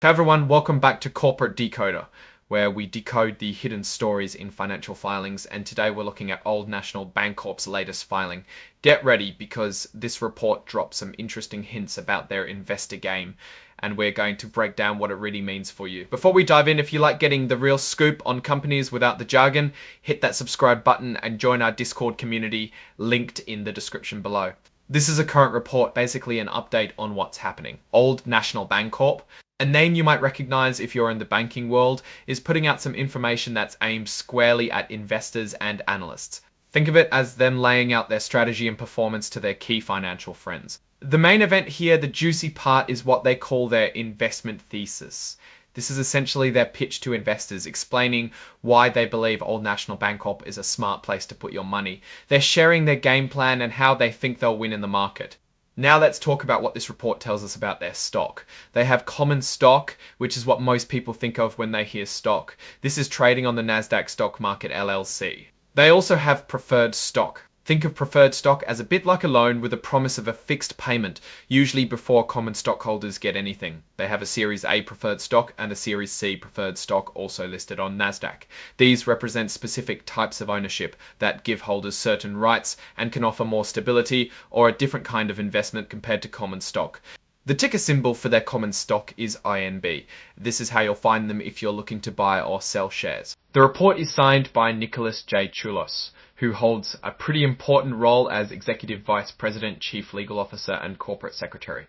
Hey everyone, welcome back to Corporate Decoder, where we decode the hidden stories in financial filings, and today we're looking at Old National Bancorp's latest filing. Get ready because this report drops some interesting hints about their investor game, and we're going to break down what it really means for you. Before we dive in, if you like getting the real scoop on companies without the jargon, hit that subscribe button and join our Discord community linked in the description below. This is a current report, basically an update on what's happening. Old National Bancorp, a name you might recognize if you're in the banking world, is putting out some information that's aimed squarely at investors and analysts. Think of it as them laying out their strategy and performance to their key financial friends. The main event here, the juicy part, is what they call their investment thesis. This is essentially their pitch to investors, explaining why they believe Old National Bancorp is a smart place to put your money. They're sharing their game plan and how they think they'll win in the market. Now let's talk about what this report tells us about their stock. They have common stock, which is what most people think of when they hear stock. This is trading on the Nasdaq Stock Market LLC. They also have preferred stock. Think of preferred stock as a bit like a loan with a promise of a fixed payment, usually before common stockholders get anything. They have a Series A preferred stock and a Series C preferred stock also listed on Nasdaq. These represent specific types of ownership that give holders certain rights and can offer more stability or a different kind of investment compared to common stock. The ticker symbol for their common stock is INB. This is how you'll find them if you're looking to buy or sell shares. The report is signed by Nicholas J. Choulos, who holds a pretty important role as Executive Vice President, Chief Legal Officer, and Corporate Secretary.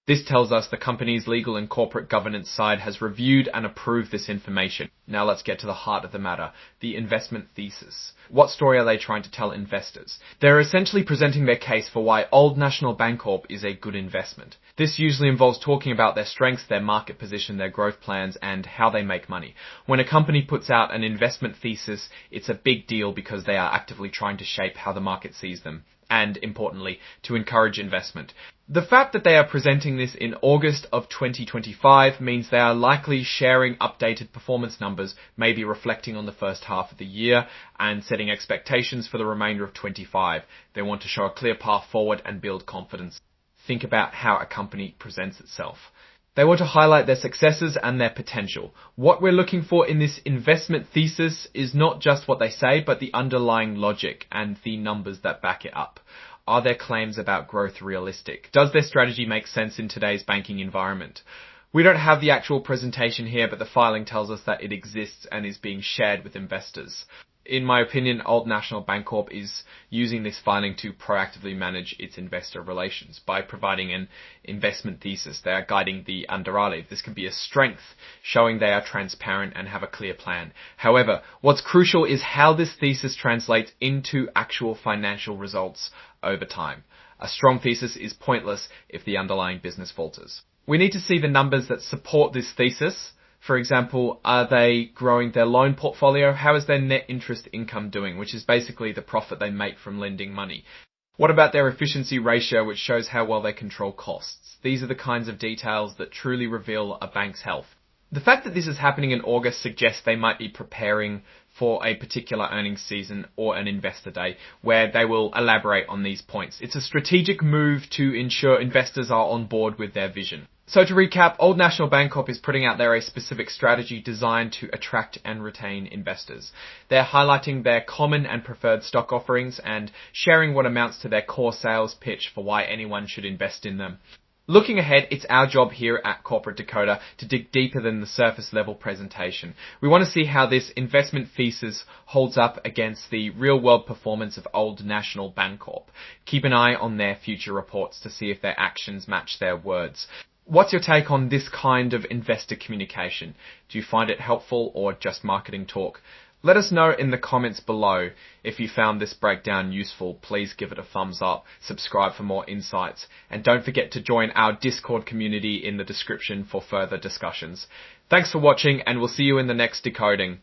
This tells us the company's legal and corporate governance side has reviewed and approved this information. Now let's get to the heart of the matter, the investment thesis. What story are they trying to tell investors? They're essentially presenting their case for why Old National Bancorp is a good investment. This usually involves talking about their strengths, their market position, their growth plans, and how they make money. When a company puts out an investment thesis, it's a big deal because they are actively trying to shape how the market sees them, and importantly, to encourage investment. The fact that they are presenting this in August of 2025 means they are likely sharing updated performance numbers, maybe reflecting on the first half of the year and setting expectations for the remainder of 25. They want to show a clear path forward and build confidence. Think about how a company presents itself. They want to highlight their successes and their potential. What we're looking for in this investment thesis is not just what they say, but the underlying logic and the numbers that back it up. Are their claims about growth realistic? Does their strategy make sense in today's banking environment? We don't have the actual presentation here, but the filing tells us that it exists and is being shared with investors. In my opinion, Old National Bancorp is using this filing to proactively manage its investor relations. By providing an investment thesis, they are guiding the underwriter. This can be a strength, showing they are transparent and have a clear plan. However, what's crucial is how this thesis translates into actual financial results over time. A strong thesis is pointless if the underlying business falters. We need to see the numbers that support this thesis. For example, are they growing their loan portfolio? How is their net interest income doing, which is basically the profit they make from lending money? What about their efficiency ratio, which shows how well they control costs? These are the kinds of details that truly reveal a bank's health. The fact that this is happening in August suggests they might be preparing for a particular earnings season or an investor day where they will elaborate on these points. It's a strategic move to ensure investors are on board with their vision. So to recap, Old National Bancorp is putting out there a specific strategy designed to attract and retain investors. They're highlighting their common and preferred stock offerings and sharing what amounts to their core sales pitch for why anyone should invest in them. Looking ahead, it's our job here at Corporate Decoder to dig deeper than the surface level presentation. We want to see how this investment thesis holds up against the real world performance of Old National Bancorp. Keep an eye on their future reports to see if their actions match their words. What's your take on this kind of investor communication? Do you find it helpful or just marketing talk? Let us know in the comments below. If you found this breakdown useful, please give it a thumbs up, subscribe for more insights, and don't forget to join our Discord community in the description for further discussions. Thanks for watching, and we'll see you in the next decoding.